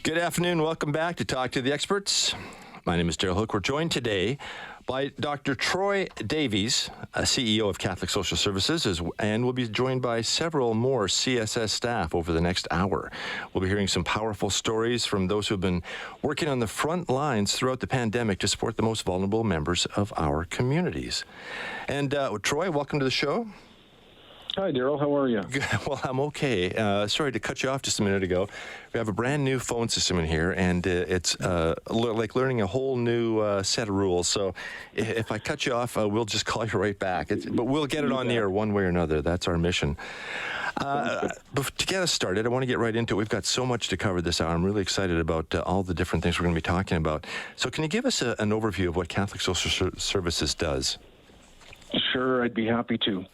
Good afternoon. Welcome back to Talk to the Experts. My name is Daryl Hooke. We're joined today by Dr. Troy Davies, CEO of Catholic Social Services, and we'll be joined by several more CSS staff over the next hour. We'll be hearing some powerful stories from those who have been working on the front lines throughout the pandemic to support the most vulnerable members of our communities. And Troy, welcome to the show. Hi, Daryl. How are you? Well, I'm okay. Sorry to cut you off just a minute ago. We have a brand new phone system in here, and it's like learning a whole new set of rules. So if I cut you off, we'll just call you right back. But we'll get it on the air one way or another. That's our mission. To get us started, I want to get right into it. We've got so much to cover this hour. I'm really excited about all the different things we're going to be talking about. So can you give us an overview of what Catholic Social Services does? Sure, I'd be happy to.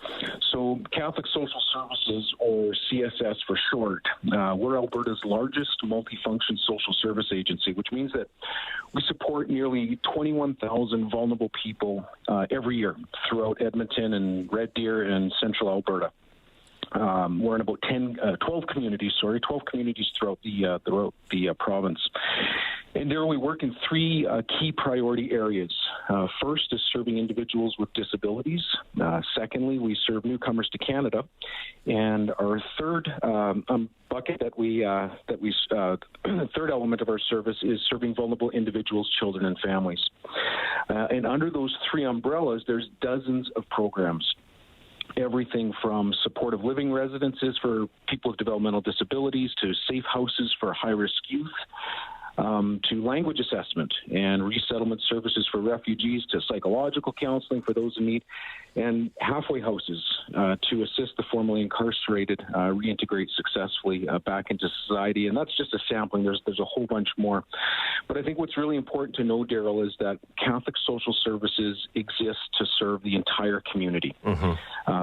So Catholic Social Services, or CSS for short, we're Alberta's largest multifunction social service agency, which means that we support nearly 21,000 vulnerable people every year throughout Edmonton and Red Deer and Central Alberta. We're in about 12 communities throughout the province. And there we work in three key priority areas. First is serving individuals with disabilities. Secondly, we serve newcomers to Canada. And our third bucket the third element of our service is serving vulnerable individuals, children, and families. And under those three umbrellas, there's dozens of programs. Everything from supportive living residences for people with developmental disabilities to safe houses for high-risk youth, to language assessment and resettlement services for refugees, to psychological counseling for those in need, and halfway houses to assist the formerly incarcerated reintegrate successfully back into society. And that's just a sampling. There's a whole bunch more. But I think what's really important to know, Daryl, is that Catholic Social Services exists to serve the entire community,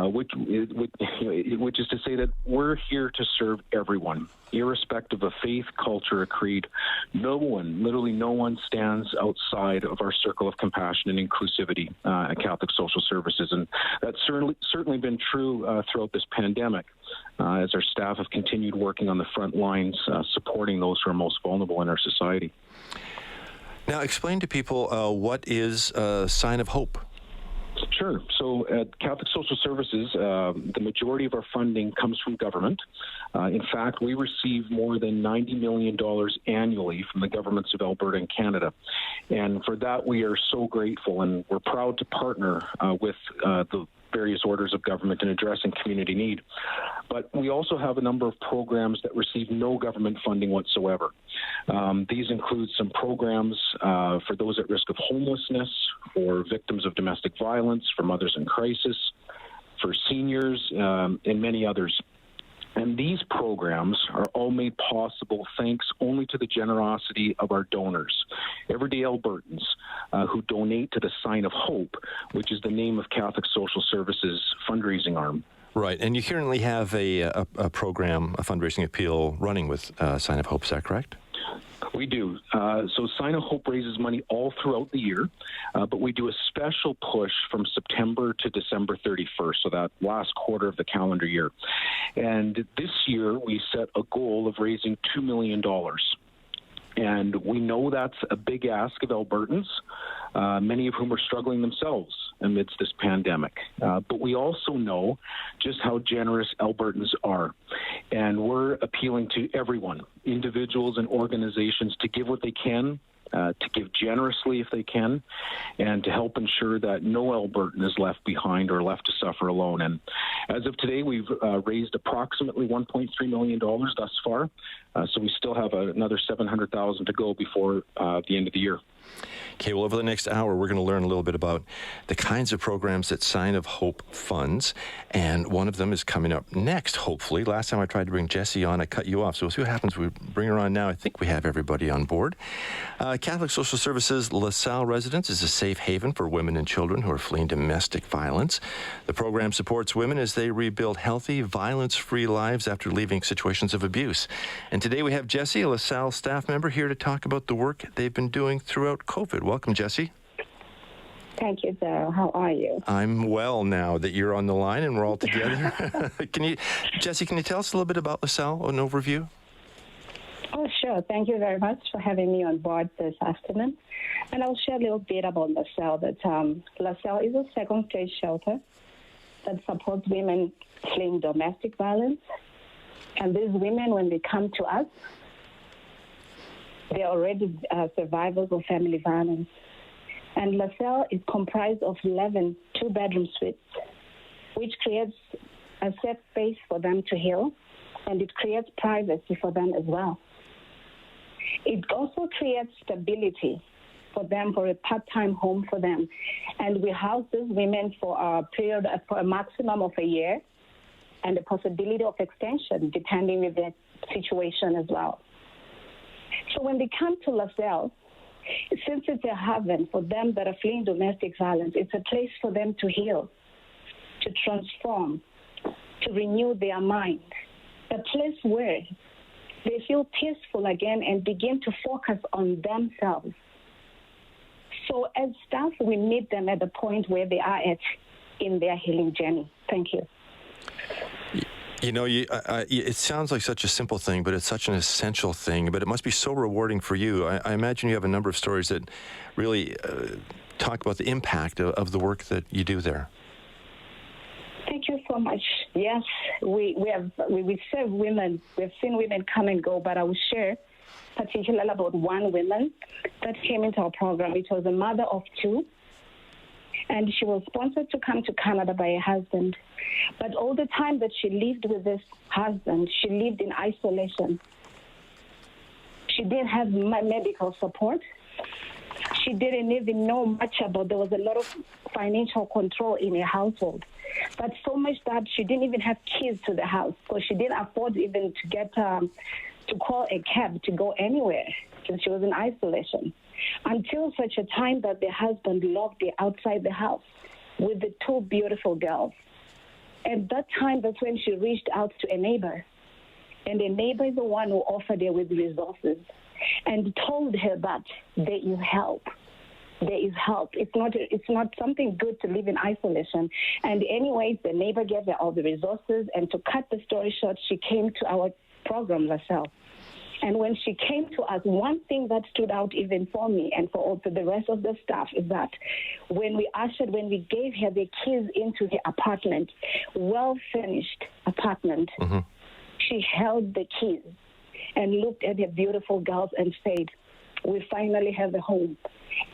which is to say that we're here to serve everyone, irrespective of faith, culture, or creed. Literally no one stands outside of our circle of compassion and inclusivity at Catholic Social Services. And that's certainly been true throughout this pandemic, as our staff have continued working on the front lines, supporting those who are most vulnerable in our society. Now, explain to people what is a sign of hope. Sure. So at Catholic Social Services, the majority of our funding comes from government. In fact, we receive more than $90 million annually from the governments of Alberta and Canada. And for that, we are so grateful, and we're proud to partner with the various orders of government in addressing community need. But we also have a number of programs that receive no government funding whatsoever. These include some programs for those at risk of homelessness, for victims of domestic violence, for mothers in crisis, for seniors, and many others. And these programs are all made possible thanks only to the generosity of our donors, everyday Albertans who donate to the Sign of Hope, which is the name of Catholic Social Services fundraising arm. Right, and you currently have a program, a fundraising appeal running with Sign of Hope, is that correct? We do. So Sign of Hope raises money all throughout the year, but we do a special push from September to December 31st, so that last quarter of the calendar year. And this year we set a goal of raising $2 million. And we know that's a big ask of Albertans, many of whom are struggling themselves amidst this pandemic. But we also know just how generous Albertans are. And we're appealing to everyone, individuals and organizations, to give what they can, to give generously if they can, and to help ensure that no Albertan is left behind or left to suffer alone. And as of today, we've raised approximately $1.3 million thus far, so we still have another $700,000 to go before the end of the year. Okay, well, over the next hour, we're going to learn a little bit about the kinds of programs that Sign of Hope funds, and one of them is coming up next, hopefully. Last time I tried to bring Jessie on, I cut you off, so we'll see what happens. We bring her on now. I think we have everybody on board. Catholic Social Services Salle Residence is a safe haven for women and children who are fleeing domestic violence. The program supports women as they rebuild healthy, violence-free lives after leaving situations of abuse. And today we have Jessie, a LaSalle staff member, here to talk about the work they've been doing throughout COVID. Welcome, Jessie. Thank you, Daryl. How are you? I'm well now that you're on the line and we're all together. Jessie, can you tell us a little bit about LaSalle, an overview? Oh, sure. Thank you very much for having me on board this afternoon. And I'll share a little bit about LaSalle. That LaSalle is a second-stage shelter that supports women fleeing domestic violence. And these women, when they come to us, they're already survivors of family violence. And LaSalle is comprised of 11 two-bedroom suites, which creates a safe space for them to heal, and it creates privacy for them as well. It also creates stability for them, for a part-time home for them. And we house these women for a maximum of a year, and the possibility of extension depending on their situation as well. So when they come to LaSalle, since it's a haven for them that are fleeing domestic violence, it's a place for them to heal, to transform, to renew their mind, a place where they feel peaceful again and begin to focus on themselves. So as staff, we meet them at the point where they are at in their healing journey. Thank you. You know, it sounds like such a simple thing, but it's such an essential thing. But it must be so rewarding for you. I imagine you have a number of stories that really talk about the impact of the work that you do there. Thank you so much. Yes, we serve women. We've seen women come and go, but I will share particularly about one woman that came into our program. It was a mother of two, and she was sponsored to come to Canada by her husband. But all the time that she lived with this husband, she lived in isolation. She didn't have medical support. She didn't even know much about, there was a lot of financial control in her household. But so much that she didn't even have keys to the house, because she didn't afford even to get to call a cab to go anywhere, since she was in isolation. Until such a time that the husband locked her outside the house with the two beautiful girls. At that time, that's when she reached out to a neighbor. And the neighbor is the one who offered her with resources and told her that there is help. There is help. It's not something good to live in isolation. And anyways, the neighbor gave her all the resources. And to cut the story short, she came to our program, LaSalle. And when she came to us, one thing that stood out even for me and for also the rest of the staff is that when we gave her the keys into the apartment, well-furnished apartment, she held the keys and looked at the beautiful girls and said, "We finally have a home,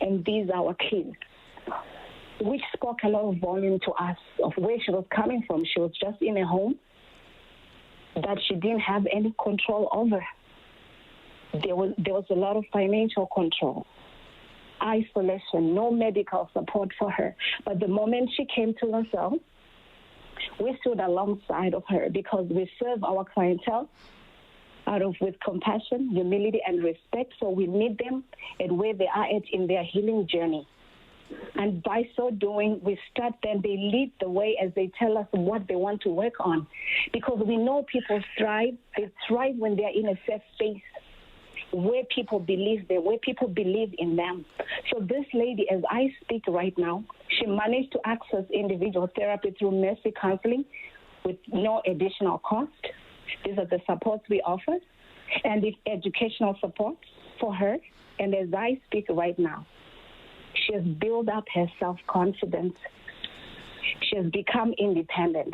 and these are our keys," which spoke a lot of volume to us of where she was coming from. She was just in a home that she didn't have any control over. There was a lot of financial control, isolation, no medical support for her. But the moment she came to LaSalle, we stood alongside of her because we serve our clientele with compassion, humility, and respect. So we meet them at where they are at in their healing journey. And by so doing, we start them. They lead the way as they tell us what they want to work on. Because we know people thrive. They thrive when they're in a safe space, where people believe them, where people believe in them. So this lady, as I speak right now, she managed to access individual therapy through Mercy Counseling with no additional cost. These are the supports we offer, and the educational support for her. And as I speak right now, she has built up her self-confidence. She has become independent.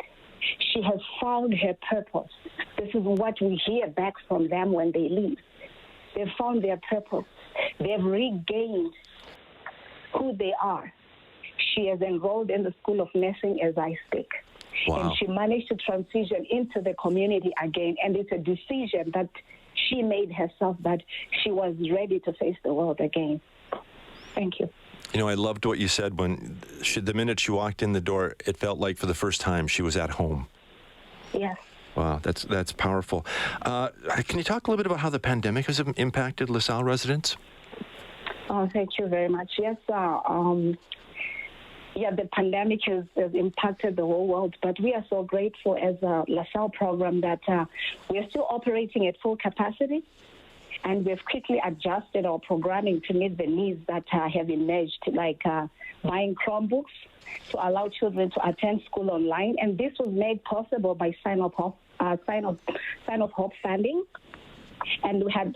She has found her purpose. This is what we hear back from them when they leave. They've found their purpose. They've regained who they are. She has enrolled in the School of Nursing as I speak. Wow. And she managed to transition into the community again. And it's a decision that she made herself, that she was ready to face the world again. Thank you. You know, I loved what you said when the minute she walked in the door, it felt like for the first time she was at home. Yes. Wow, that's powerful. Can you talk a little bit about how the pandemic has impacted LaSalle residents? Oh, thank you very much. Yes, the pandemic has impacted the whole world, but we are so grateful as a LaSalle program that we are still operating at full capacity, and we've quickly adjusted our programming to meet the needs that have emerged, like buying Chromebooks to allow children to attend school online, and this was made possible by Sign of Hope funding. And we had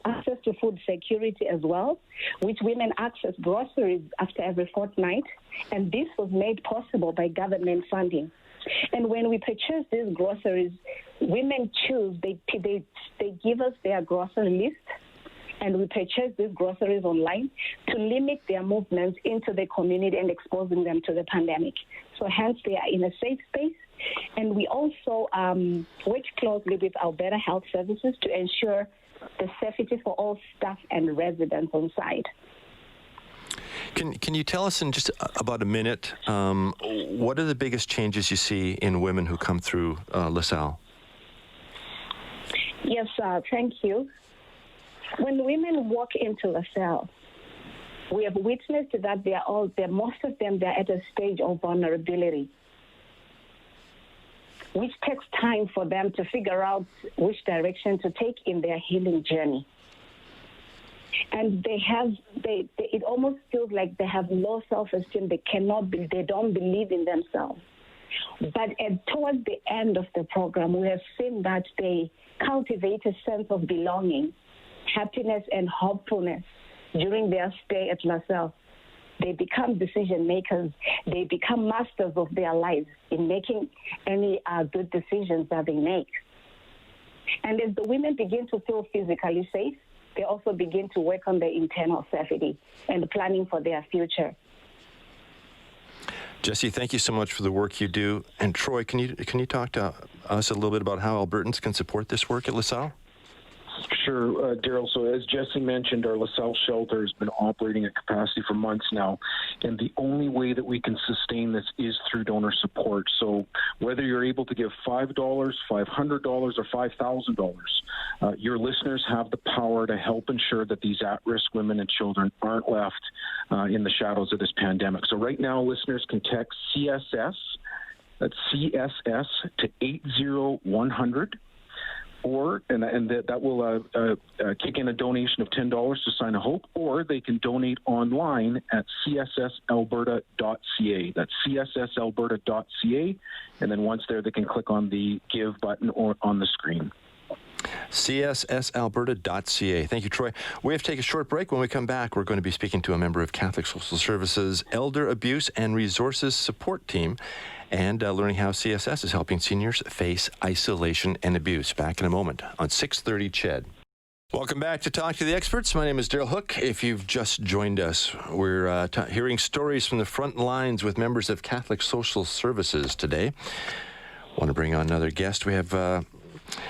access to food security as well, which women access groceries after every fortnight. And this was made possible by government funding. And when we purchase these groceries, women choose, they give us their grocery list, and we purchase these groceries online to limit their movements into the community and exposing them to the pandemic. So hence they are in a safe space. And we also work closely with Alberta Health Services to ensure the safety for all staff and residents on site. Can you tell us in just about a minute, what are the biggest changes you see in women who come through Salle? Yes, thank you. When women walk into Salle, we have witnessed that most of them, they're at a stage of vulnerability, which takes time for them to figure out which direction to take in their healing journey. And it almost feels like they have low self-esteem. They don't believe in themselves. But towards the end of the program, we have seen that they cultivate a sense of belonging, happiness, and hopefulness during their stay at Salle. They become decision makers. They become masters of their lives in making any good decisions that they make. And as the women begin to feel physically safe, they also begin to work on their internal safety and planning for their future. Jessie, thank you so much for the work you do. And Troy, can you talk to us a little bit about how Albertans can support this work at Salle? Sure, Daryl. So as Jesse mentioned, our Salle shelter has been operating at capacity for months now, and the only way that we can sustain this is through donor support. So whether you're able to give $5, $500, or $5,000, your listeners have the power to help ensure that these at-risk women and children aren't left in the shadows of this pandemic. So right now, listeners can text CSS, that's CSS, to 80100. That will kick in a donation of $10 to Sign of Hope, or they can donate online at cssalberta.ca. That's cssalberta.ca, and then once there, they can click on the Give button or on the screen. cssalberta.ca. Thank you, Troy. We have to take a short break. When we come back, we're going to be speaking to a member of Catholic Social Services Elder Abuse and Resources Support Team, and learning how CSS is helping seniors face isolation and abuse. Back in a moment on 630 CHED. Welcome back to Talk to the Experts. My name is Daryl Hooke. If you've just joined us, we're hearing stories from the front lines with members of Catholic Social Services today. Want to bring on another guest. We have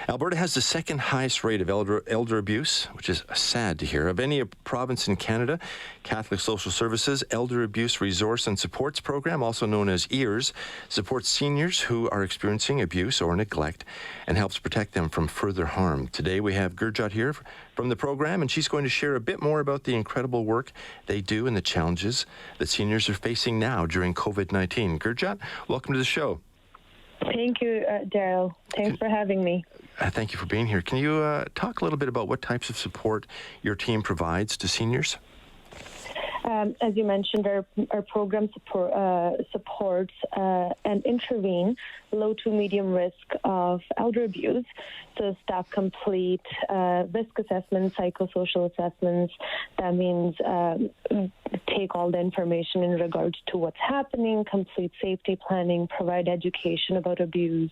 Alberta has the second highest rate of elder abuse, which is sad to hear. Of any province in Canada, Catholic Social Services Elder Abuse Resource and Supports Program, also known as EARS, supports seniors who are experiencing abuse or neglect and helps protect them from further harm. Today we have Gurjot here from the program, and she's going to share a bit more about the incredible work they do and the challenges that seniors are facing now during COVID-19. Gurjot, welcome to the show. Thank you, Daryl. Thanks for having me. Thank you for being here. Can you talk a little bit about what types of support your team provides to seniors? As you mentioned, our program supports and intervene low to medium risk of elder abuse. So staff complete risk assessments, psychosocial assessments. That means take all the information in regards to what's happening, complete safety planning, provide education about abuse,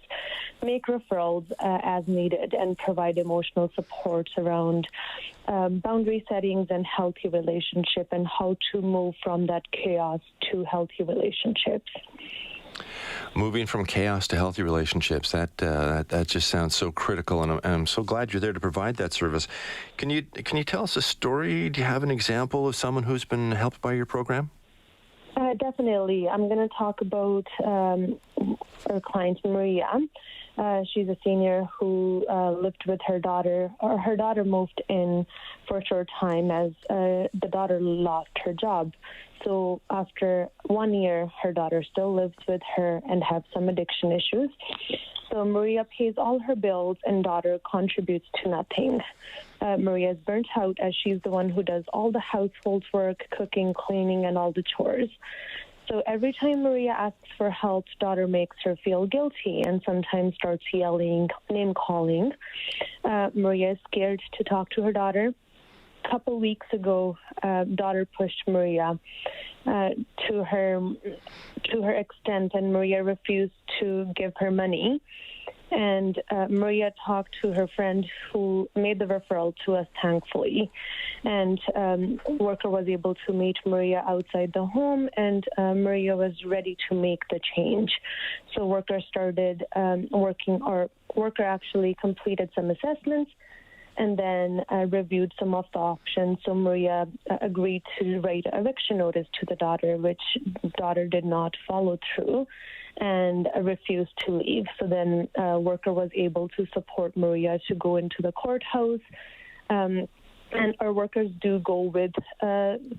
make referrals as needed, and provide emotional support around boundary settings and healthy relationship, and how to move from that chaos to healthy relationships. Moving from chaos to healthy relationships, that just sounds so critical, and I'm so glad you're there to provide that service. Can you tell us a story? Do you have an example of someone who's been helped by your program? Definitely. I'm going to talk about our client, Maria. She's a senior who lived with her daughter, or her daughter moved in for a short time as the daughter lost her job. So after 1 year, her daughter still lives with her and have some addiction issues. So Maria pays all her bills and daughter contributes to nothing. Maria is burnt out as she's the one who does all the household work, cooking, cleaning, and all the chores. So every time Maria asks for help, daughter makes her feel guilty and sometimes starts yelling, name-calling. Maria is scared to talk to her daughter. A couple weeks ago, daughter pushed Maria to her extent, and Maria refused to give her money. And Maria talked to her friend who made the referral to us, thankfully. And worker was able to meet Maria outside the home, and Maria was ready to make the change. So worker started worker actually completed some assessments and then reviewed some of the options. So Maria agreed to write an eviction notice to the daughter, which daughter did not follow through and refused to leave. So then worker was able to support Maria to go into the courthouse. And our workers do go with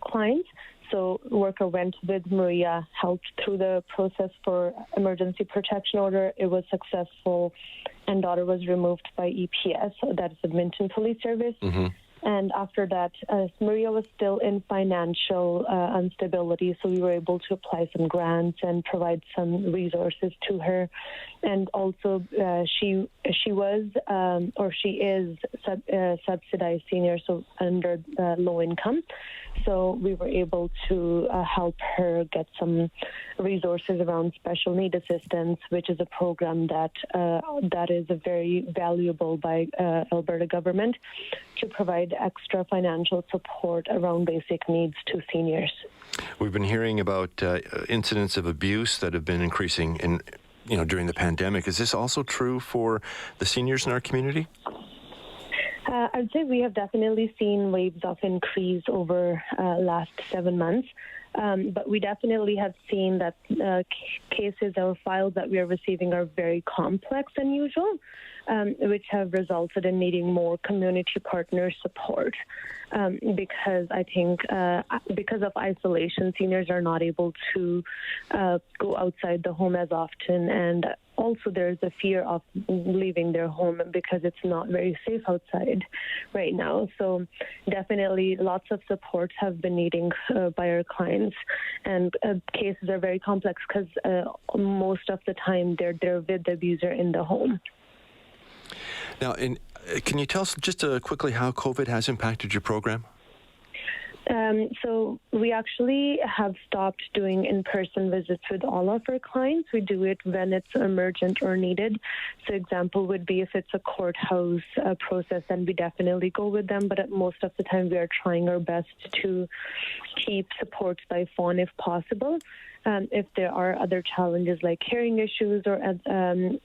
clients. So worker went with Maria, helped through the process for emergency protection order. It was successful, and daughter was removed by EPS, that is Edmonton Police Service. Mm-hmm. And after that, Maria was still in financial instability, so we were able to apply some grants and provide some resources to her. And also, she is subsidized senior, so under low income. So we were able to help her get some resources around special need assistance, which is a program that is very valuable by Alberta government to provide extra financial support around basic needs to seniors. We've been hearing about incidents of abuse that have been increasing during the pandemic. Is this also true for the seniors in our community? I'd say we have definitely seen waves of increase over last 7 months. But we definitely have seen that cases or files that we are receiving are very complex and usual, which have resulted in needing more community partner support. Because I think because of isolation, seniors are not able to go outside the home as often, and also there's a fear of leaving their home because it's not very safe outside right now. So definitely lots of supports have been needing by our clients, and cases are very complex because most of the time they're with the abuser in the home. Now, can you tell us just quickly how COVID has impacted your program? So we actually have stopped doing in-person visits with all of our clients. We do it when it's emergent or needed. So example would be if it's a courthouse process, then we definitely go with them. But at most of the time, we are trying our best to keep supports by phone if possible. If there are other challenges like hearing issues or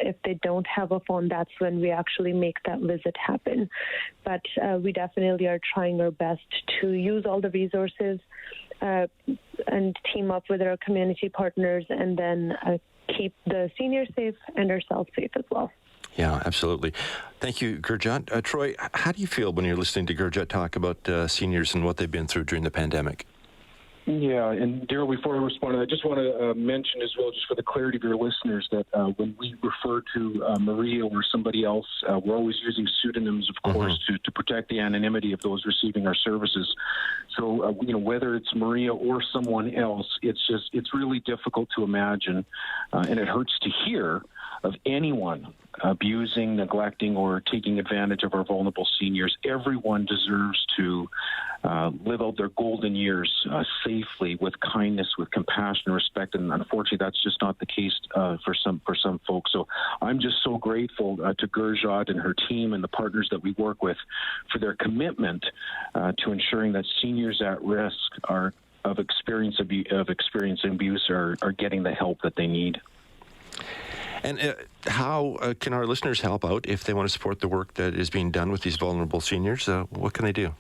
if they don't have a phone, that's when we actually make that visit happen. But we definitely are trying our best to use all the resources and team up with our community partners and then keep the seniors safe and ourselves safe as well. Yeah, absolutely. Thank you, Gurjot. Troy, how do you feel when you're listening to Gurjot talk about seniors and what they've been through during the pandemic? Yeah, and Daryl, before I respond, I just want to mention as well, just for the clarity of your listeners, that when we refer to Maria or somebody else, we're always using pseudonyms, of course, to protect the anonymity of those receiving our services. So, whether it's Maria or someone else, it's really difficult to imagine, and it hurts to hear of anyone abusing, neglecting, or taking advantage of our vulnerable seniors. Everyone deserves to live out their golden years safely, with kindness, with compassion, respect, and unfortunately, that's just not the case for some folks. So I'm just so grateful to Gurjot and her team and the partners that we work with for their commitment to ensuring that seniors at risk of experiencing abuse are getting the help that they need. And how can our listeners help out if they want to support the work that is being done with these vulnerable seniors? What can they do?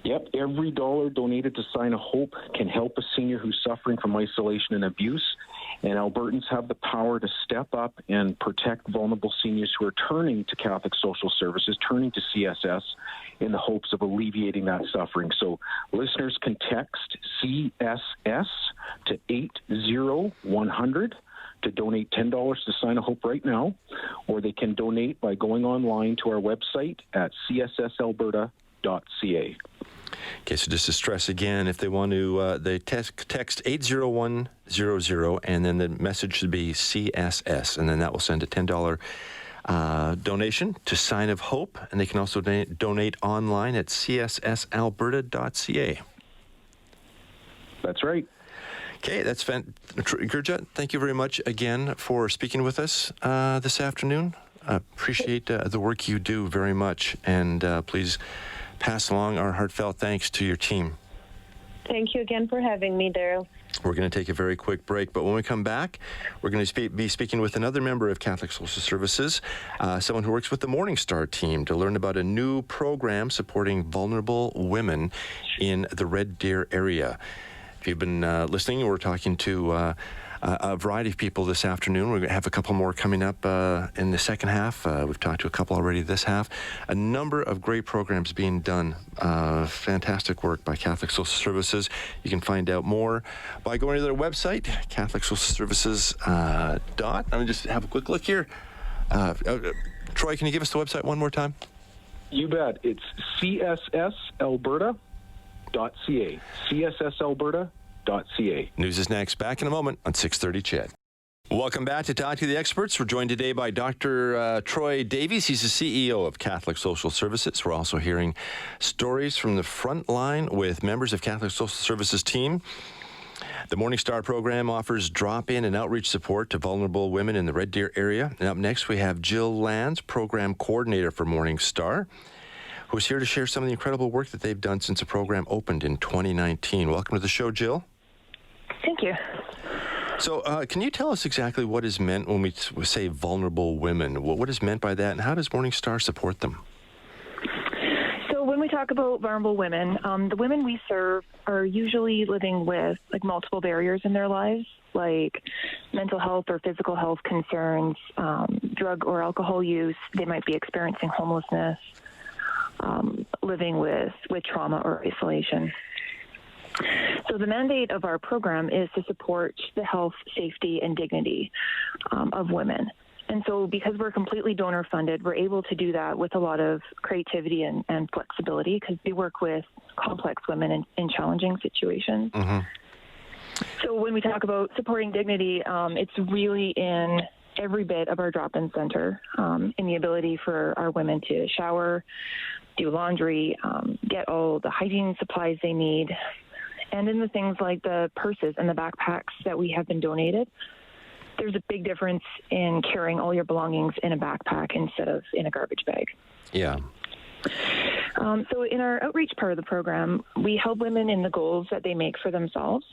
Yep, every dollar donated to Sign of Hope can help a senior who's suffering from isolation and abuse. And Albertans have the power to step up and protect vulnerable seniors who are turning to Catholic Social Services, turning to CSS in the hopes of alleviating that suffering. So listeners can text CSS to 80100 to donate $10 to Sign of Hope right now, or they can donate by going online to our website at cssalberta.ca. Okay, so just to stress again, if they want to, they text 80100, and then the message should be CSS, and then that will send a $10 donation to Sign of Hope, and they can also donate online at cssalberta.ca. That's right. Okay, that's Gurjat, thank you very much again for speaking with us this afternoon. Appreciate the work you do very much, and please pass along our heartfelt thanks to your team. Thank you again for having me, Daryl. We're going to take a very quick break, but when we come back, we're going to be speaking with another member of Catholic Social Services, someone who works with the Morning Star team, to learn about a new program supporting vulnerable women in the Red Deer area. If you've been listening, we're talking to a variety of people this afternoon. We're going to have a couple more coming up in the second half. We've talked to a couple already this half. A number of great programs being done. Fantastic work by Catholic Social Services. You can find out more by going to their website, CatholicSocialServices. Let me just have a quick look here. Troy, can you give us the website one more time? You bet. It's cssalberta.ca. cssalberta.ca. News is next. Back in a moment on 6:30 CHED. Welcome back to Talk to the Experts. We're joined today by Dr. Troy Davies. He's the CEO of Catholic Social Services. We're also hearing stories from the front line with members of Catholic Social Services team. The Morning Star program offers drop-in and outreach support to vulnerable women in the Red Deer area. And up next, we have Jill Lands, program coordinator for Morning Star, who's here to share some of the incredible work that they've done since the program opened in 2019. Welcome to the show, Jill. Thank you. So can you tell us exactly what is meant when we say vulnerable women? What is meant by that, and how does Morning Star support them? So when we talk about vulnerable women, the women we serve are usually living with multiple barriers in their lives, like mental health or physical health concerns, drug or alcohol use. They might be experiencing homelessness, living with trauma or isolation. So the mandate of our program is to support the health, safety, and dignity of women. And so because we're completely donor funded, we're able to do that with a lot of creativity and flexibility, because we work with complex women in challenging situations. Mm-hmm. So when we talk about supporting dignity, it's really in every bit of our drop-in center, in the ability for our women to shower, do laundry, get all the hygiene supplies they need, and in the things like the purses and the backpacks that we have been donated. There's a big difference in carrying all your belongings in a backpack instead of in a garbage bag. Yeah. So in our outreach part of the program, we help women in the goals that they make for themselves.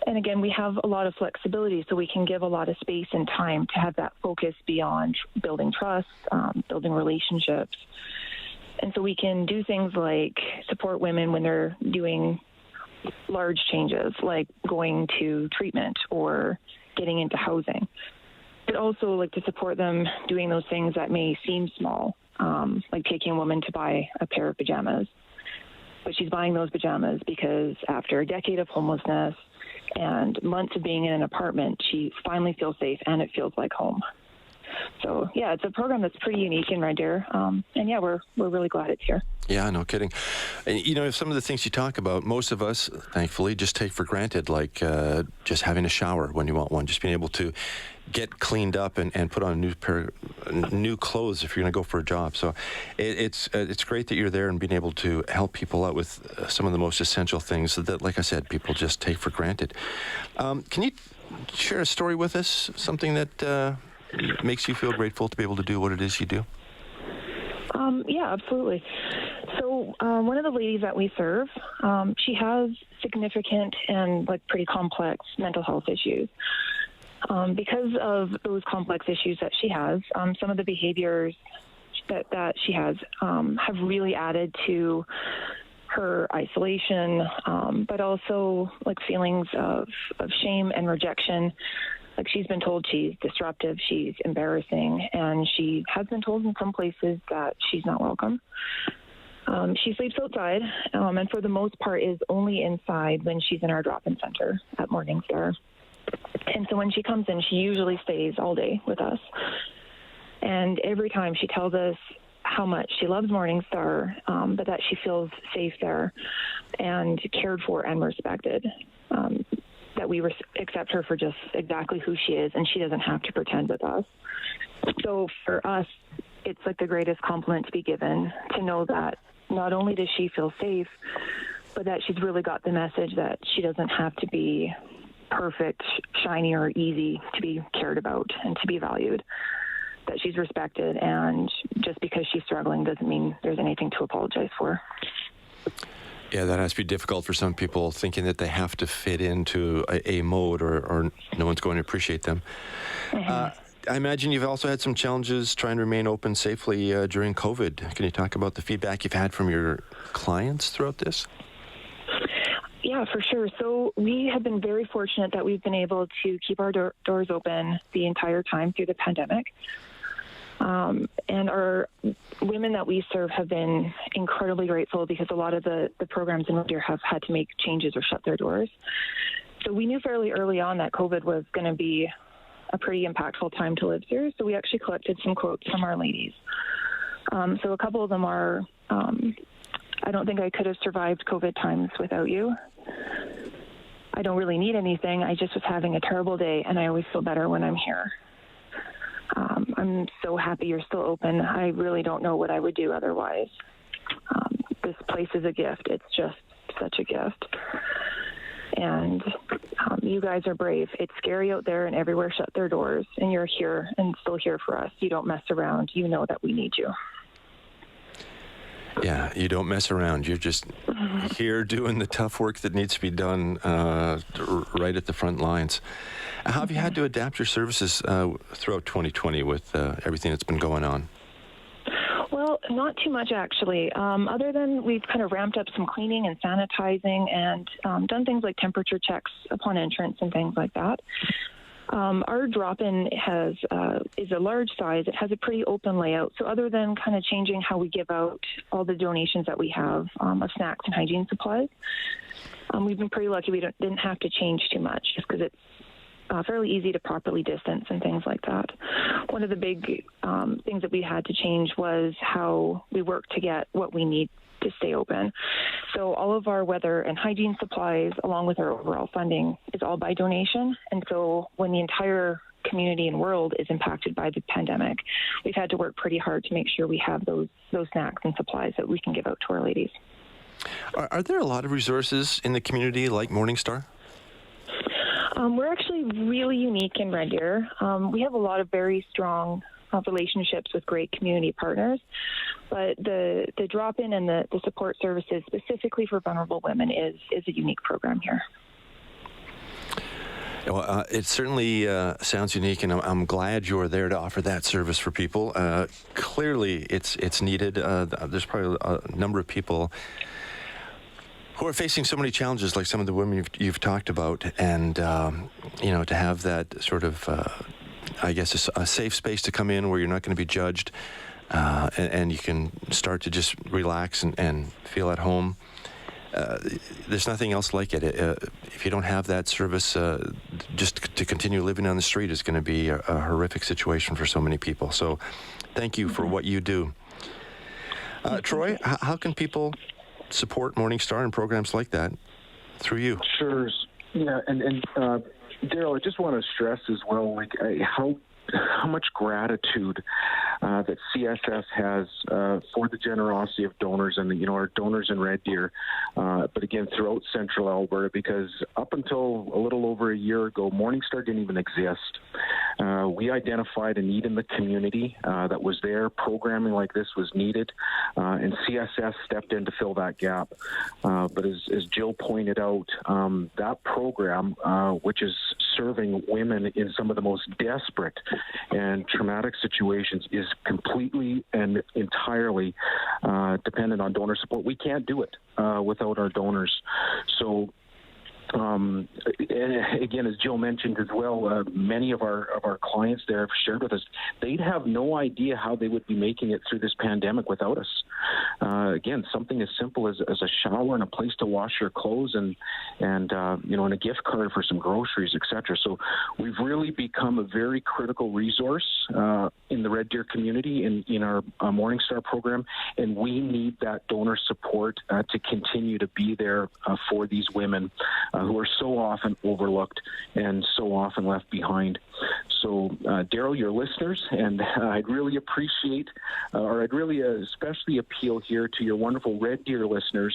And again, we have a lot of flexibility, so we can give a lot of space and time to have that focus beyond building trust, building relationships. And so we can do things like support women when they're doing large changes, like going to treatment or getting into housing. But also like to support them doing those things that may seem small, like taking a woman to buy a pair of pajamas. But she's buying those pajamas because after a decade of homelessness and months of being in an apartment, she finally feels safe and it feels like home. So, yeah, it's a program that's pretty unique in Red Deer. And, yeah, we're really glad it's here. Yeah, no kidding. And, you know, some of the things you talk about, most of us, thankfully, just take for granted, like just having a shower when you want one, just being able to get cleaned up and put on a new pair of new clothes if you're going to go for a job. So it's great that you're there and being able to help people out with some of the most essential things that, like I said, people just take for granted. Can you share a story with us, something that makes you feel grateful to be able to do what it is you do? Yeah, absolutely. So one of the ladies that we serve, she has significant and pretty complex mental health issues. Because of those complex issues that she has, some of the behaviors that she has have really added to her isolation, but also feelings of shame and rejection. She's been told she's disruptive, she's embarrassing, and she has been told in some places that she's not welcome. She sleeps outside, and for the most part is only inside when she's in our drop-in center at Morning Star. And so when she comes in, she usually stays all day with us. And every time she tells us how much she loves Morningstar, but that she feels safe there and cared for and respected. That we accept her for just exactly who she is, and she doesn't have to pretend with us. So for us, it's like the greatest compliment to be given, to know that not only does she feel safe, but that she's really got the message that she doesn't have to be perfect, shiny, or easy to be cared about and to be valued, that she's respected, and just because she's struggling doesn't mean there's anything to apologize for. Yeah, that has to be difficult for some people, thinking that they have to fit into a mode or no one's going to appreciate them. Mm-hmm. I imagine you've also had some challenges trying to remain open safely during COVID. Can you talk about the feedback you've had from your clients throughout this? Yeah, for sure. So we have been very fortunate that we've been able to keep our doors open the entire time through the pandemic. And our women that we serve have been incredibly grateful, because a lot of the programs in Red Deer have had to make changes or shut their doors. So we knew fairly early on that COVID was going to be a pretty impactful time to live through. So we actually collected some quotes from our ladies. So a couple of them are, I don't think I could have survived COVID times without you. I don't really need anything. I just was having a terrible day, and I always feel better when I'm here. I'm so happy you're still open. I really don't know what I would do otherwise. This place is a gift. It's just such a gift. And you guys are brave. It's scary out there, and everywhere shut their doors, and you're here and still here for us. You don't mess around. You know that we need you. Yeah, you don't mess around. You're just here doing the tough work that needs to be done right at the front lines. How have you had to adapt your services throughout 2020 with everything that's been going on? Well, not too much, actually, other than we've kind of ramped up some cleaning and sanitizing and done things like temperature checks upon entrance and things like that. Our drop-in is a large size. It has a pretty open layout. So other than kind of changing how we give out all the donations that we have of snacks and hygiene supplies, we've been pretty lucky. We didn't have to change too much, just because it's fairly easy to properly distance and things like that. One of the big things that we had to change was how we work to get what we need to stay open. So all of our weather and hygiene supplies, along with our overall funding, is all by donation. And so when the entire community and world is impacted by the pandemic, we've had to work pretty hard to make sure we have those snacks and supplies that we can give out to our ladies. Are there a lot of resources in the community like Morningstar? We're actually really unique in Red Deer. We have a lot of very strong relationships with great community partners, but the drop-in and the support services specifically for vulnerable women is a unique program here. Well, it certainly sounds unique, and I'm glad you're there to offer that service for people. Clearly, it's needed. There's probably a number of people who are facing so many challenges, like some of the women you've talked about, and to have that sort of, I guess, a safe space to come in where you're not going to be judged, and you can start to just relax and feel at home. There's nothing else like it. If you don't have that service, just to continue living on the street is going to be a horrific situation for so many people. So thank you for what you do. Troy, how can people support Morningstar and programs like that through you? Sure. Yeah, and Daryl, I just want to stress as well, like how much gratitude that CSS has for the generosity of donors and our donors in Red Deer, but again throughout Central Alberta, because up until a little over a year ago, Morningstar didn't even exist. We identified a need in the community that was there. Programming like this was needed, and CSS stepped in to fill that gap. But as Jill pointed out, that program, which is serving women in some of the most desperate and traumatic situations, is completely and entirely dependent on donor support. We can't do it without our donors. So And again, as Jill mentioned as well, many of our clients there have shared with us they'd have no idea how they would be making it through this pandemic without us. Again, something as simple as a shower and a place to wash your clothes and and a gift card for some groceries, etc. So we've really become a very critical resource in the Red Deer community in our Morningstar program, and we need that donor support to continue to be there for these women who are so often overlooked and so often left behind. So, Daryl, your listeners, and I'd really appreciate, or I'd really especially appeal here to your wonderful Red Deer listeners,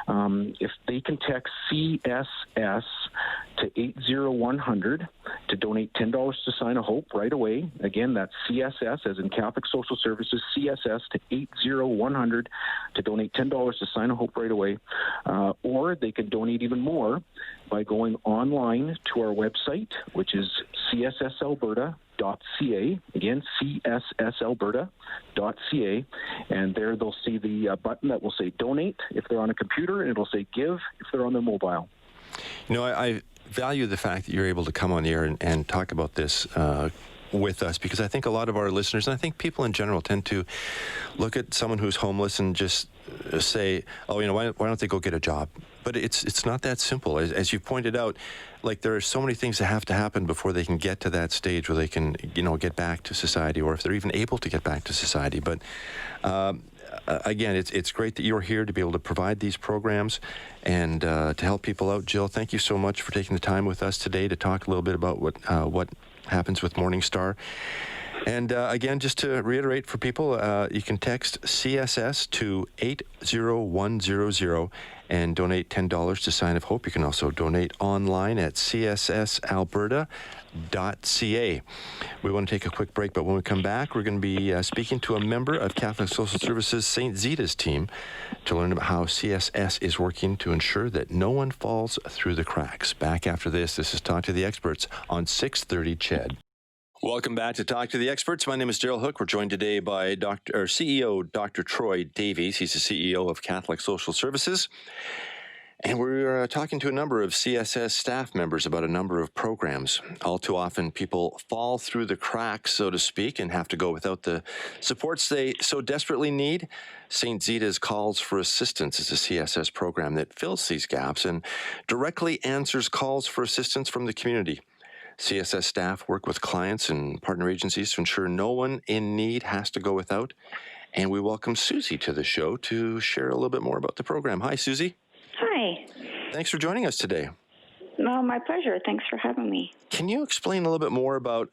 if they can text CSS to 80100 to donate $10 to Sign of Hope right away. Again, that's CSS, as in Catholic Social Services, CSS to 80100 to donate $10 to Sign of Hope right away. Or they can donate even more by going online to our website, which is cssalberta.ca. Again, cssalberta.ca. And there they'll see the button that will say donate if they're on a computer, and it'll say give if they're on their mobile. You know, I value the fact that you're able to come on the air and talk about this with us, because I think a lot of our listeners, and I think people in general, tend to look at someone who's homeless and just say, oh, why don't they go get a job? But it's not that simple. As you pointed out, like, there are so many things that have to happen before they can get to that stage where they can, get back to society, or if they're even able to get back to society. But again, it's great that you're here to be able to provide these programs and to help people out. Jill, thank you so much for taking the time with us today to talk a little bit about what happens with Morningstar. And again, just to reiterate for people, you can text CSS to 80100 and donate $10 to Sign of Hope. You can also donate online at cssalberta.ca. We want to take a quick break, but when we come back, we're going to be speaking to a member of Catholic Social Services St. Zita's team to learn about how CSS is working to ensure that no one falls through the cracks. Back after this. This is Talk to the Experts on 630 CHED. Welcome back to Talk to the Experts. My name is Daryl Hooke. We're joined today by CEO Dr. Troy Davies. He's the CEO of Catholic Social Services. And we're talking to a number of CSS staff members about a number of programs. All too often, people fall through the cracks, so to speak, and have to go without the supports they so desperately need. St. Zita's Calls for Assistance is a CSS program that fills these gaps and directly answers calls for assistance from the community. CSS staff work with clients and partner agencies to ensure no one in need has to go without. And we welcome Susie to the show to share a little bit more about the program. Hi, Susie. Hi. Thanks for joining us today. No, my pleasure. Thanks for having me. Can you explain a little bit more about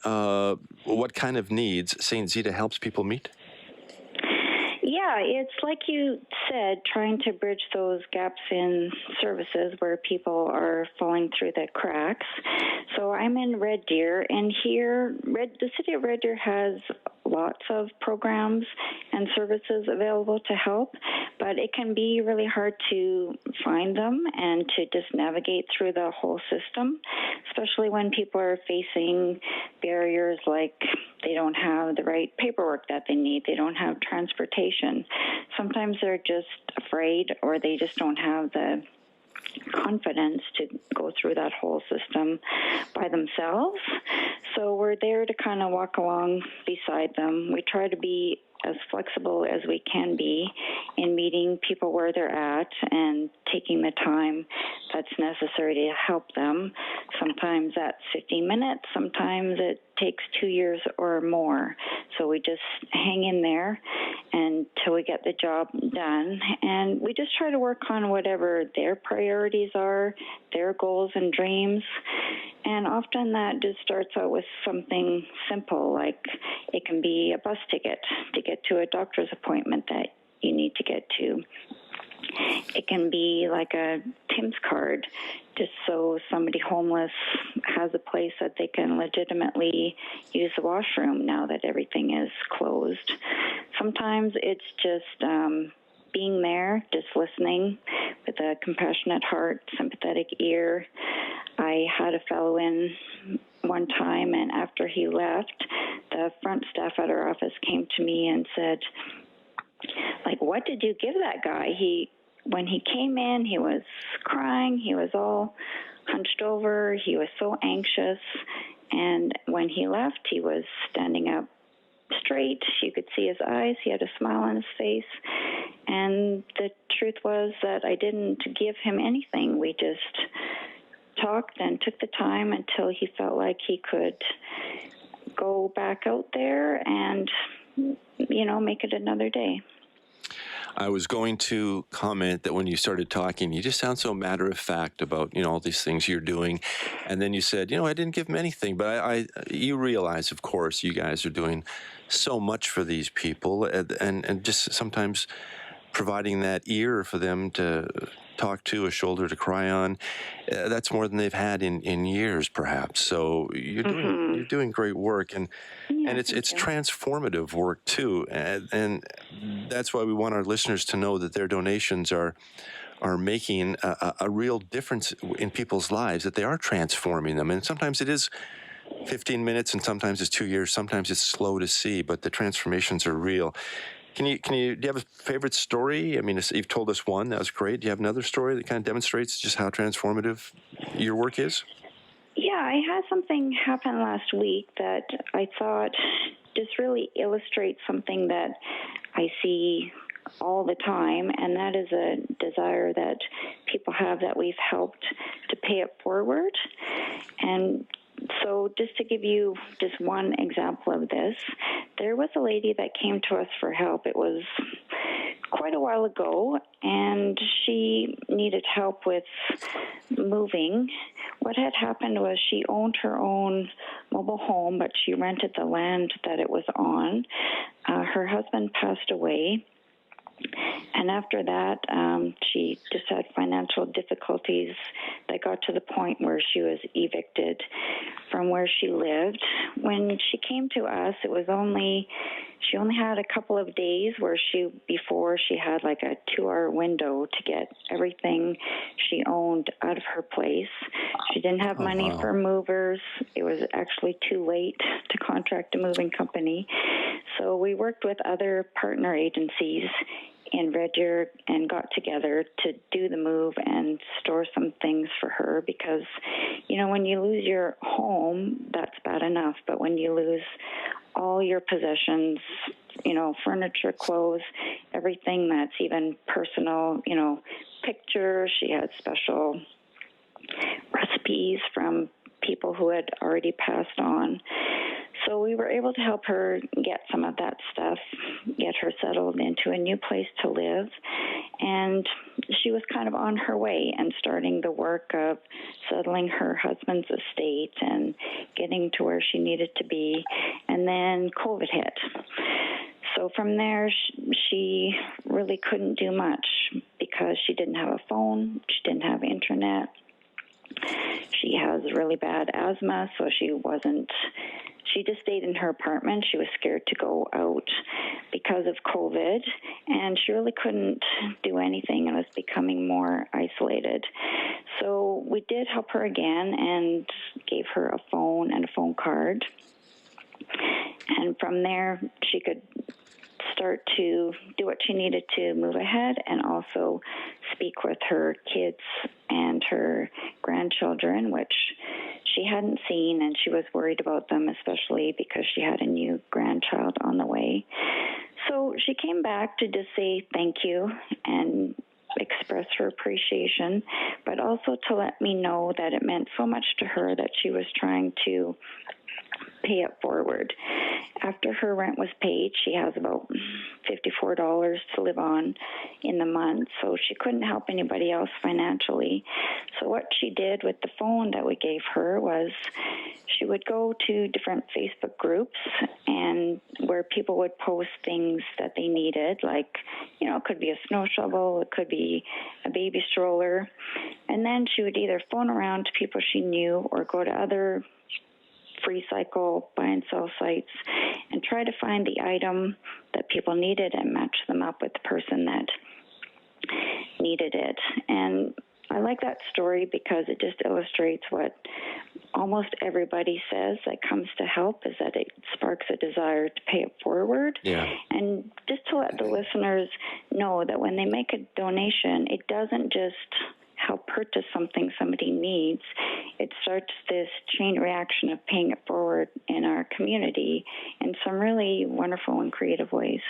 what kind of needs St. Zita helps people meet? Yeah, it's like you said, trying to bridge those gaps in services where people are falling through the cracks. So I'm in Red Deer, and here, the city of Red Deer has lots of programs and services available to help, but it can be really hard to find them and to just navigate through the whole system, especially when people are facing barriers like they don't have the right paperwork that they need, they don't have transportation. Sometimes they're just afraid, or they just don't have the confidence to go through that whole system by themselves. So we're there to kind of walk along beside them. We try to be as flexible as we can be in meeting people where they're at and taking the time that's necessary to help them. Sometimes that's 15 minutes, sometimes it takes 2 years or more. So we just hang in there until we get the job done. And we just try to work on whatever their priorities are, their goals and dreams. And often that just starts out with something simple, like it can be a bus ticket to get to a doctor's appointment that you need to get to. It can be like a Tim's card, just so somebody homeless has a place that they can legitimately use the washroom now that everything is closed. Sometimes it's just being there, just listening with a compassionate heart, sympathetic ear. I had a fellow in one time, and after he left, the front staff at our office came to me and said, like, what did you give that guy? When he came in, he was crying, he was all hunched over. He was so anxious. And when he left, he was standing up straight. You could see his eyes. He had a smile on his face. And the truth was that I didn't give him anything. We just talked and took the time until he felt like he could go back out there and, make it another day. I was going to comment that when you started talking, you just sound so matter of fact about, all these things you're doing. And then you said, I didn't give them anything. But you realize, of course, you guys are doing so much for these people and just sometimes providing that ear for them to talk to, a shoulder to cry on. That's more than they've had in years, perhaps. So you're doing great work, and it's transformative work too. And that's why we want our listeners to know that their donations are making a real difference in people's lives. That they are transforming them, and sometimes it is 15 minutes, and sometimes it's 2 years. Sometimes it's slow to see, but the transformations are real. Do you have a favorite story? I mean, you've told us one. That was great. Do you have another story that kind of demonstrates just how transformative your work is? Yeah, I had something happen last week that I thought just really illustrates something that I see all the time, and that is a desire that people have that we've helped to pay it forward. And so just to give you just one example of this, there was a lady that came to us for help. It was quite a while ago, and she needed help with moving. What had happened was she owned her own mobile home, but she rented the land that it was on. Her husband passed away. And after that, she just had financial difficulties that got to the point where she was evicted from where she lived. When she came to us, she only had a couple of days before she had like a 2-hour window to get everything she owned out of her place. She didn't have money for movers. It was actually too late to contract a moving company. So we worked with other partner agencies in Red Deer and got together to do the move and store some things for her because, when you lose your home, that's bad enough. But when you lose all your possessions, furniture, clothes, everything that's even personal, pictures, she had special recipes from people who had already passed on. So we were able to help her get some of that stuff, get her settled into a new place to live. And she was kind of on her way and starting the work of settling her husband's estate and getting to where she needed to be. And then COVID hit. So from there, she really couldn't do much because she didn't have a phone, she didn't have internet. She has really bad asthma, so she just stayed in her apartment. She was scared to go out because of COVID, and she really couldn't do anything and was becoming more isolated. So we did help her again and gave her a phone and a phone card. And from there, she could start to do what she needed to move ahead and also speak with her kids and her grandchildren, which she hadn't seen, and she was worried about them, especially because she had a new grandchild on the way. So she came back to just say thank you and express her appreciation, but also to let me know that it meant so much to her that she was trying to pay it forward. After her rent was paid, she has about $54 to live on in the month, so she couldn't help anybody else financially. So what she did with the phone that we gave her was she would go to different Facebook groups and where people would post things that they needed, like, it could be a snow shovel, it could be a baby stroller, and then she would either phone around to people she knew or go to other free cycle buy and sell sites and try to find the item that people needed and match them up with the person that needed it. And I like that story because it just illustrates what almost everybody says that comes to help, is that it sparks a desire to pay it forward. Yeah. And just to let the listeners know that when they make a donation, it doesn't just help purchase something somebody needs, it starts this chain reaction of paying it forward in our community in some really wonderful and creative ways.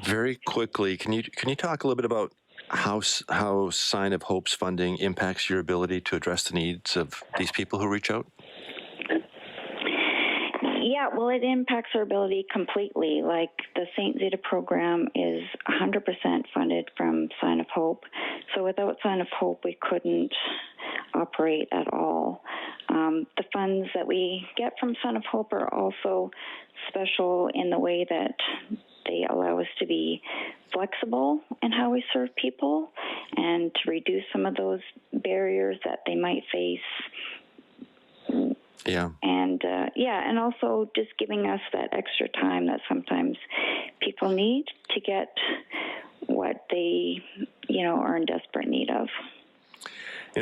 Very quickly, can you talk a little bit about how Sign of Hope's funding impacts your ability to address the needs of these people who reach out? Yeah, well, it impacts our ability completely. Like the St. Zita program is 100% funded from Sign of Hope. So without Sign of Hope, we couldn't operate at all. The funds that we get from Sign of Hope are also special in the way that they allow us to be flexible in how we serve people and to reduce some of those barriers that they might face. Yeah. And also just giving us that extra time that sometimes people need to get what they, are in desperate need of.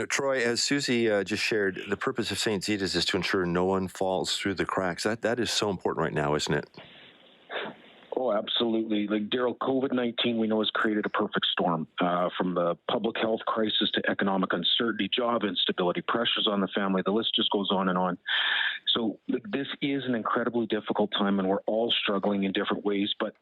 Troy, as Susie just shared, the purpose of St. Zita's is to ensure no one falls through the cracks. That is so important right now, isn't it? Oh, absolutely. Like Daryl, COVID-19, we know, has created a perfect storm, from the public health crisis to economic uncertainty, job instability, pressures on the family. The list just goes on and on. So this is an incredibly difficult time, and we're all struggling in different ways. But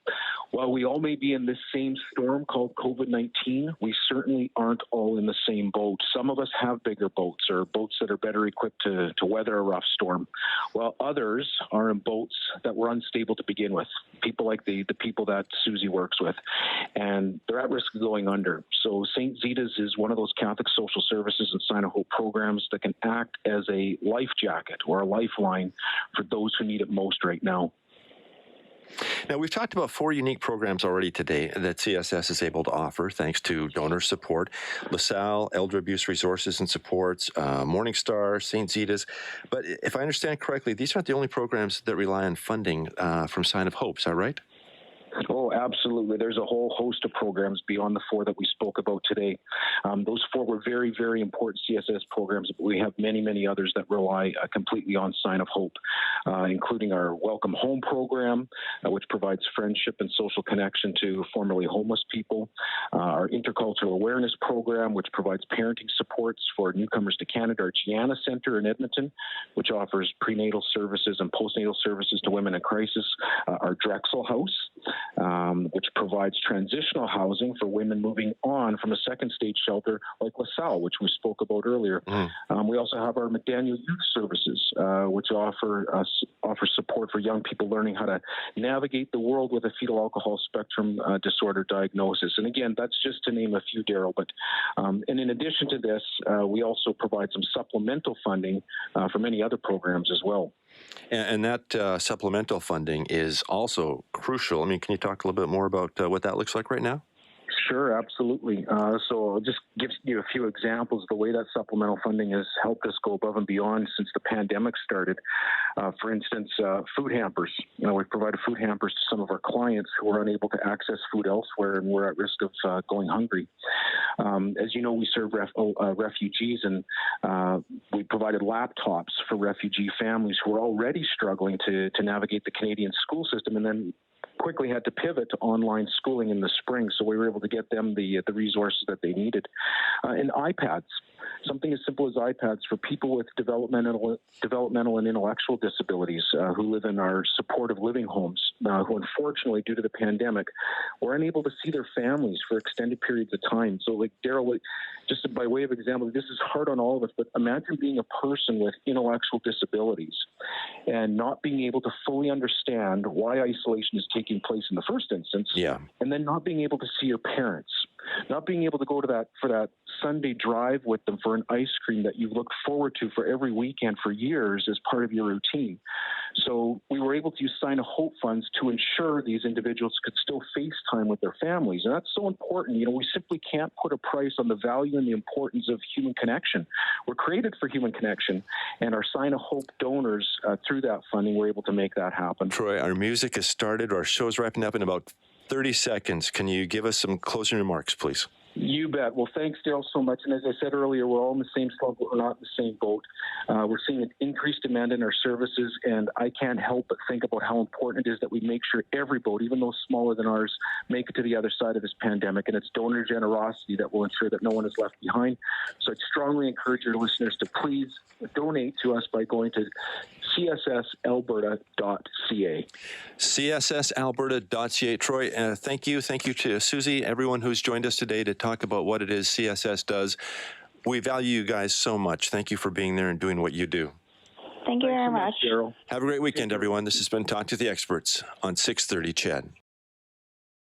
while we all may be in this same storm called COVID-19, we certainly aren't all in the same boat. Some of us have bigger boats or boats that are better equipped to weather a rough storm, while others are in boats that were unstable to begin with. People like the people that Susie works with, and they're at risk of going under. So St. Zita's is one of those Catholic social services and Sign of Hope programs that can act as a life jacket or a lifeline for those who need it most right now. Now, we've talked about 4 unique programs already today that CSS is able to offer thanks to donor support. Salle, Elder Abuse Resources and Supports, Morningstar, St. Zita's. But if I understand correctly, these aren't the only programs that rely on funding from Sign of Hope. Is that right? Oh, absolutely. There's a whole host of programs beyond the 4 that we spoke about today. Those 4 were very, very important CSS programs, but we have many, many others that rely completely on Sign of Hope, including our Welcome Home program, which provides friendship and social connection to formerly homeless people, our Intercultural Awareness program, which provides parenting supports for newcomers to Canada, our Gianna Center in Edmonton, which offers prenatal services and postnatal services to women in crisis, our Drexel House, which provides transitional housing for women moving on from a second stage shelter like Salle, which we spoke about earlier. We also have our McDaniel Youth Services, which offer support for young people learning how to navigate the world with a fetal alcohol spectrum disorder diagnosis. And again, that's just to name a few, Daryl. But and in addition to this, we also provide some supplemental funding for many other programs as well. And that supplemental funding is also crucial. I mean, can you talk a little bit more about what that looks like right now? Sure, absolutely. So I'll just give you a few examples of the way that supplemental funding has helped us go above and beyond since the pandemic started. For instance, food hampers. We've provided food hampers to some of our clients who are unable to access food elsewhere and were at risk of going hungry. As you know, we serve refugees, and we provided laptops for refugee families who are already struggling to navigate the Canadian school system, and then quickly had to pivot to online schooling in the spring, so we were able to get them the resources that they needed. And iPads, something as simple as iPads for people with developmental and intellectual disabilities who live in our supportive living homes, who unfortunately, due to the pandemic, were unable to see their families for extended periods of time. So like Daryl, just by way of example, this is hard on all of us, but imagine being a person with intellectual disabilities and not being able to fully understand why isolation is taking place in the first instance, and then not being able to see your parents, not being able to go to that Sunday drive with them for an ice cream that you've looked forward to for every weekend for years as part of your routine. So we were able to use Sign of Hope funds to ensure these individuals could still FaceTime with their families. And that's so important. We simply can't put a price on the value and the importance of human connection. We're created for human connection, and our Sign of Hope donors, through that funding, were able to make that happen. Troy, our music has started. Our show's wrapping up in about 30 seconds. Can you give us some closing remarks, please? You bet. Well, thanks, Daryl, so much. And as I said earlier, we're all in the same slump. We're not in the same boat. We're seeing an increased demand in our services, and I can't help but think about how important it is that we make sure every boat, even those smaller than ours, make it to the other side of this pandemic. And it's donor generosity that will ensure that no one is left behind. So I'd strongly encourage your listeners to please donate to us by going to cssalberta.ca. cssalberta.ca. Troy, thank you. Thank you to Susie, everyone who's joined us today to talk about what it is CSS does. We value you guys so much. Thank you for being there and doing what you do. Thank you very much. Daryl. Have a great weekend, everyone. This has been Talk to the Experts on 630 CHED.